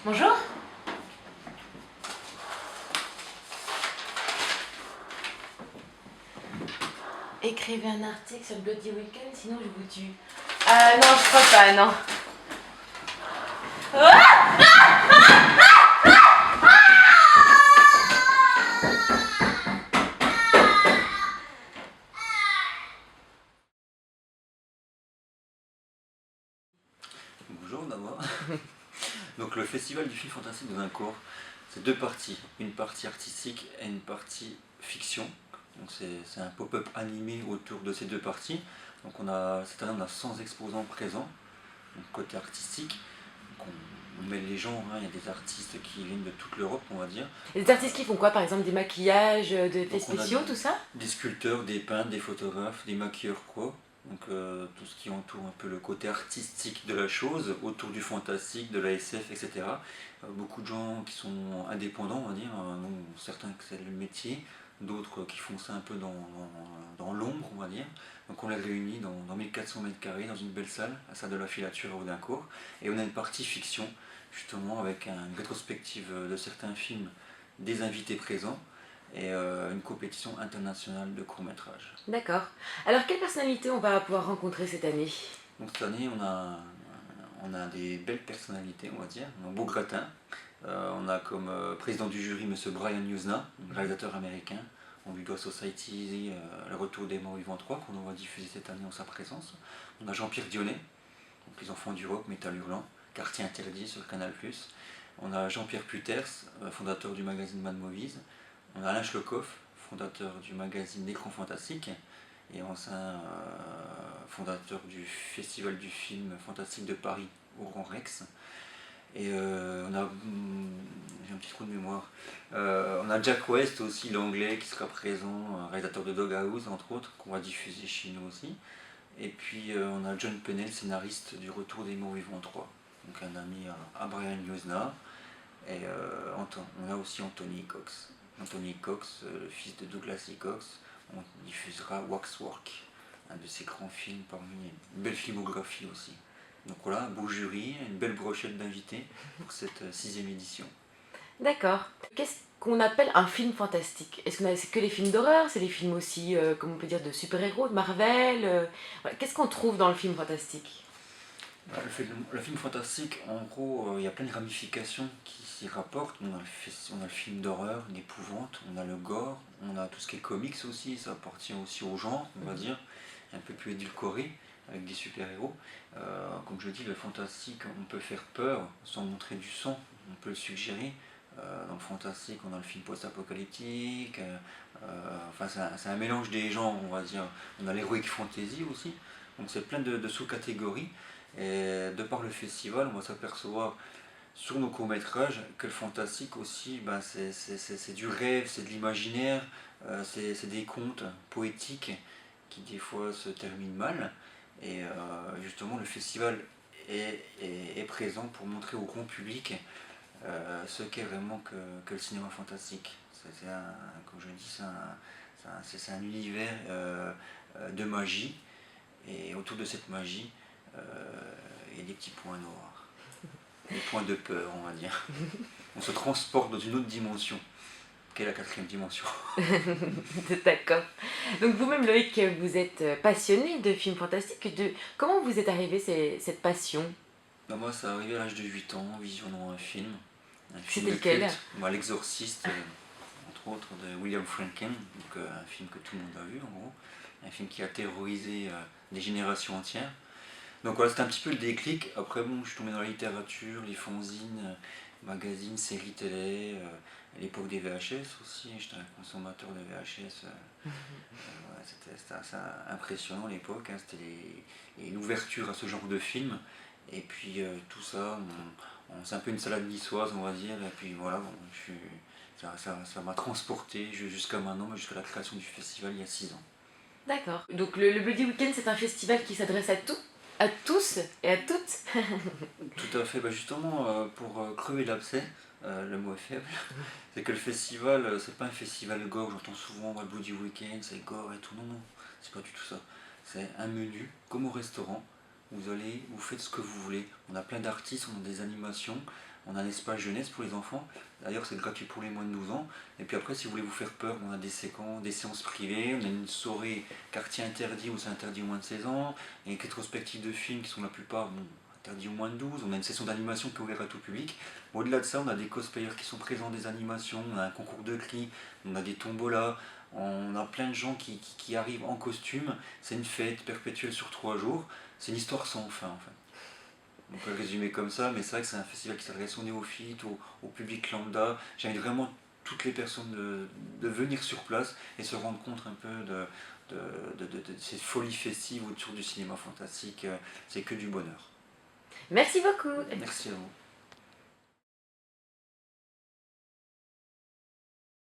Bonjour. Écrivez un article sur le Bloody Weekend, sinon je vous tue. Ah non, je crois pas, non. Bonjour d'abord. Donc le festival du film fantastique de Zincourt, c'est deux parties. Une partie artistique et une partie fiction. Donc c'est un pop-up animé autour de ces deux parties. Donc cette année on a 100 exposants présents, donc côté artistique. Donc on met les gens, hein, il y a des artistes qui viennent de toute l'Europe on va dire. Et des artistes qui font quoi, par exemple des maquillages, des effets Donc on a spéciaux, tout ça? des sculpteurs, des peintres, des photographes, des maquilleurs pro. Donc tout ce qui entoure un peu le côté artistique de la chose, autour du fantastique, de la SF, etc. Beaucoup de gens qui sont indépendants, on va dire, donc certains que c'est le métier, d'autres qui font ça un peu dans l'ombre, on va dire. Donc on les réunit dans 1400 mètres carrés, dans une belle salle, la salle de la filature à Audincourt. Et on a une partie fiction, justement, avec une rétrospective de certains films, des invités présents et une compétition internationale de court-métrage. D'accord. Alors, quelle personnalité on va pouvoir rencontrer cette année? Donc cette année, on a des belles personnalités, on va dire, un beau gratin. On a comme président du jury M. Brian Yuzna, réalisateur américain. On lui doit Society, Le Retour des Morts Vivants 3, qu'on va diffuser cette année en sa présence. On a Jean-Pierre Dionnet, donc Les Enfants du Rock, Métal Hurlant, Quartier Interdit sur Canal+. On a Jean-Pierre Puters, fondateur du magazine Mad Movies. On a Alain Schlokoff, fondateur du magazine L'écran fantastique et ancien fondateur du Festival du film fantastique de Paris au Grand Rex. Et on a, j'ai un petit trou de mémoire, on a Jack West aussi, l'anglais, qui sera présent, réalisateur de Doghouse entre autres, qu'on va diffuser chez nous aussi. Et puis on a John Pennell, scénariste du Retour des Morts Vivants 3, donc un ami à Brian Yuzna. Et on a aussi Anthony Cox. Anthony Cox, le fils de Douglas E. Cox, on diffusera Waxwork, un de ses grands films parmi une belle filmographie aussi. Donc voilà, un beau jury, une belle brochette d'invités pour cette 6e édition. D'accord. Qu'est-ce qu'on appelle un film fantastique? Est-ce que c'est que les films d'horreur? C'est les films aussi, comment on peut dire, de super-héros, de Marvel? Voilà. Qu'est-ce qu'on trouve dans le film fantastique? Le film fantastique, en gros, il y a plein de ramifications qui s'y rapportent. On a le film d'horreur, l'épouvante, on a le gore, on a tout ce qui est comics aussi, ça appartient aussi au genre, on va dire, un peu plus édulcoré, avec des super-héros. Comme je dis, le fantastique, on peut faire peur sans montrer du sang, on peut le suggérer. Dans le fantastique, on a le film post-apocalyptique, enfin c'est un mélange des genres, on va dire. On a l'heroic fantasy aussi, donc c'est plein de sous-catégories. Et de par le festival, on va s'apercevoir sur nos courts-métrages que le fantastique aussi, ben c'est du rêve, c'est de l'imaginaire, c'est des contes poétiques qui des fois se terminent mal. Et justement, le festival est présent pour montrer au grand public ce qu'est vraiment que le cinéma fantastique. Comme je dis, c'est un univers de magie. Et autour de cette magie, il y a des petits points noirs, des points de peur, on va dire. On se transporte dans une autre dimension, qu'est la 4e dimension. D'accord. Donc vous-même, Loïc, vous êtes passionné de films fantastiques. Comment vous êtes arrivé cette passion? Ben moi, ça arrivé à l'âge de 8 ans, visionnant un film C'était de lequel? culte, L'Exorciste, entre autres, de William Friedkin, donc un film que tout le monde a vu en gros, un film qui a terrorisé des générations entières. Donc voilà, c'était un petit peu le déclic. Après, bon, je suis tombé dans la littérature, les fanzines, magazines, séries télé, à l'époque des VHS aussi. J'étais un consommateur de VHS. Ouais, c'était assez impressionnant à l'époque. Hein, c'était l'ouverture à ce genre de film. Et puis tout ça, c'est un peu une salade niçoise, on va dire. Et puis voilà, bon, ça m'a transporté jusqu'à maintenant, jusqu'à la création du festival il y a 6 ans. D'accord. Donc le Bloody Weekend, c'est un festival qui s'adresse à tous et à toutes. Tout à fait, bah justement, pour crever l'abcès, le mot est faible, c'est que le festival, c'est pas un festival gore, j'entends souvent le Bloody Weekend, c'est gore et tout, non, non, c'est pas du tout ça. C'est un menu, comme au restaurant, vous allez, vous faites ce que vous voulez. On a plein d'artistes, on a des animations, On a un espace jeunesse pour les enfants. D'ailleurs, c'est gratuit pour les moins de 12 ans. Et puis après, si vous voulez vous faire peur, on a des séances privées. On a une soirée quartier interdit où c'est interdit aux moins de 16 ans. Et une rétrospective de films qui sont la plupart interdits aux moins de 12. On a une session d'animation qui est ouverte à tout public. Au-delà de ça, on a des cosplayers qui sont présents des animations. On a un concours de cris. On a des tombolas. On a plein de gens qui arrivent en costume. C'est une fête perpétuelle sur 3 jours. C'est une histoire sans fin en fait. On peut le résumer comme ça, mais c'est vrai que c'est un festival qui s'adresse aux néophytes, au public lambda. J'invite vraiment toutes les personnes de venir sur place et se rendre compte un peu de cette folie festive autour du cinéma fantastique. C'est que du bonheur. Merci beaucoup. Merci à vous.